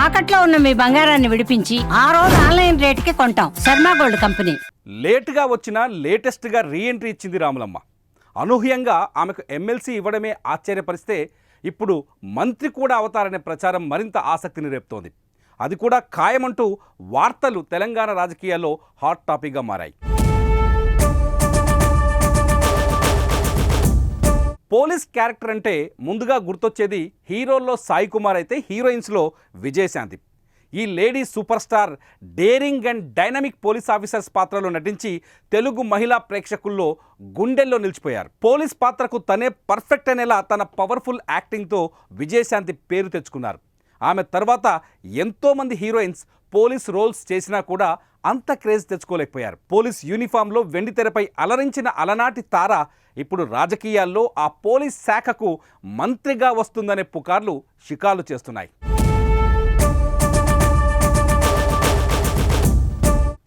తాకట్లో ఉన్న మీ బంగారాన్ని విడిపించి ఆ రోజు ఆన్లైన్ రేటుకి కొంటాం. Sharma gold company. లేటుగా వచ్చిన లేటెస్ట్గా రీఎంట్రీ ఇచ్చింది రాములమ్మ. అనూహ్యంగా ఆమెకు ఎమ్మెల్సీ ఇవ్వడమే ఆశ్చర్యపరిస్తే ఇప్పుడు మంత్రి కూడా అవతారనే ప్రచారం మరింత ఆసక్తిని రేపుతోంది. అది కూడా ఖాయమంటూ వార్తలు తెలంగాణ రాజకీయాల్లో హాట్ టాపిక్గా మారాయి. పోలీస్ క్యారెక్టర్ అంటే ముందుగా గుర్తొచ్చేది హీరోల్లో సాయి కుమార్ అయితే హీరోయిన్స్లో విజయశాంతి. ఈ lady super star daring and dynamic police officers పాత్రలో నటించి తెలుగు మహిళా ప్రేక్షకుల్లో గుండెల్లో నిలిచిపోయారు. పోలీస్ పాత్రకు తనే పర్ఫెక్ట్ అనేలా తన పవర్ఫుల్ యాక్టింగ్తో విజయశాంతి పేరు తెచ్చుకున్నారు. ఆమె తర్వాత ఎంతోమంది హీరోయిన్స్ పోలీస్ రోల్స్ చేసినా కూడా అంత క్రేజ్ తెచ్చుకోలేకపోయారు. పోలీస్ యూనిఫామ్లో వెండితెరపై అలరించిన అలనాటి తార ఇప్పుడు రాజకీయాల్లో ఆ పోలీస్ శాఖకు మంత్రిగా వస్తుందనే పుకార్లు షికార్లు చేస్తున్నాయి.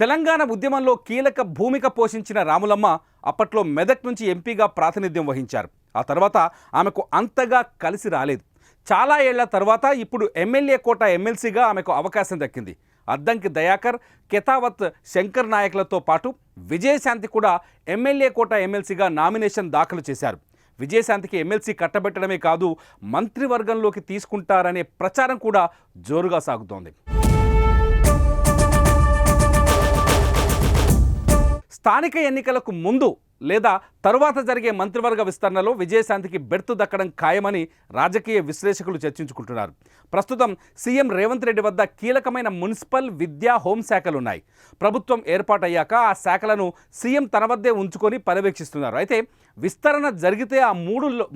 తెలంగాణ ఉద్యమంలో కీలక భూమిక పోషించిన రాములమ్మ అప్పట్లో మెదక్ నుంచి ఎంపీగా ప్రాతినిధ్యం వహించారు. ఆ తర్వాత ఆమెకు అంతగా కలిసి రాలేదు. చాలా ఏళ్ల తర్వాత ఇప్పుడు ఎమ్మెల్యే కోట ఎమ్మెల్సీగా ఆమెకు అవకాశం దక్కింది. అద్దంకి దయాకర్, కెతావత్ శంకర్ నాయకులతో పాటు విజయశాంతి కూడా ఎమ్మెల్యే కోట ఎమ్మెల్సీగా నామినేషన్ దాఖలు చేశారు. విజయశాంతికి ఎమ్మెల్సీ కట్టబెట్టడమే కాదు, మంత్రివర్గంలోకి తీసుకుంటారనే ప్రచారం కూడా జోరుగా సాగుతోంది. స్థానిక ఎన్నికలకు ముందు లేదా తరువాత జరిగే మంత్రివర్గ విస్తరణలో విజయశాంతికి బెర్తు దక్కడం ఖాయమని రాజకీయ విశ్లేషకులు చర్చించుకుంటున్నారు. ప్రస్తుతం సీఎం రేవంత్ రెడ్డి వద్ద కీలకమైన మున్సిపల్, విద్యా, హోంశాఖలున్నాయి. ప్రభుత్వం ఏర్పాటయ్యాక ఆ శాఖలను సీఎం తన వద్దే ఉంచుకొని పర్యవేక్షిస్తున్నారు. అయితే విస్తరణ జరిగితే ఆ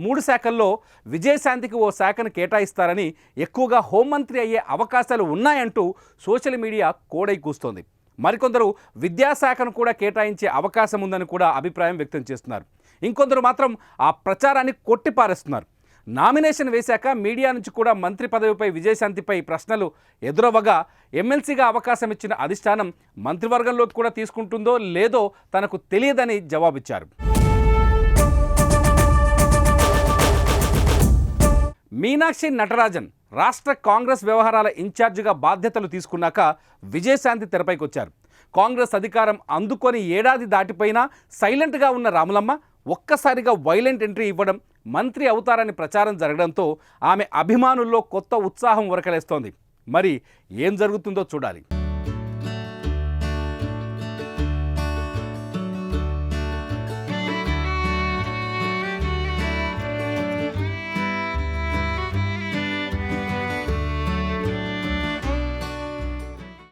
మూడు శాఖల్లో విజయశాంతికి ఓ శాఖను కేటాయిస్తారని, ఎక్కువగా హోంమంత్రి అయ్యే అవకాశాలు ఉన్నాయంటూ సోషల్ మీడియా కోడై కూస్తోంది. మరికొందరు విద్యాశాఖను కూడా కేటాయించే అవకాశం ఉందని కూడా అభిప్రాయం వ్యక్తం చేస్తున్నారు. ఇంకొందరు మాత్రం ఆ ప్రచారాన్ని కొట్టిపారేస్తున్నారు. నామినేషన్ వేశాక మీడియా నుంచి కూడా మంత్రి పదవిపై విజయశాంతిపై ప్రశ్నలు ఎదురవ్వగా ఎమ్మెల్సీగా అవకాశం ఇచ్చిన అధిష్టానం మంత్రివర్గంలోకి కూడా తీసుకుంటుందో లేదో తనకు తెలియదని జవాబిచ్చారు. మీనాక్షి నటరాజన్ రాష్ట్ర కాంగ్రెస్ వ్యవహారాల ఇన్ఛార్జిగా బాధ్యతలు తీసుకున్నాక విజయశాంతి తెరపైకి వచ్చారు. కాంగ్రెస్ అధికారం అందుకొని ఏడాది దాటిపోయినా సైలెంట్గా ఉన్న రాములమ్మ ఒక్కసారిగా వైలెంట్ ఎంట్రీ ఇవ్వడం, మంత్రి అవుతారని ప్రచారం జరగడంతో ఆమె అభిమానుల్లో కొత్త ఉత్సాహం ఉరకలేస్తోంది. మరి ఏం జరుగుతుందో చూడాలి.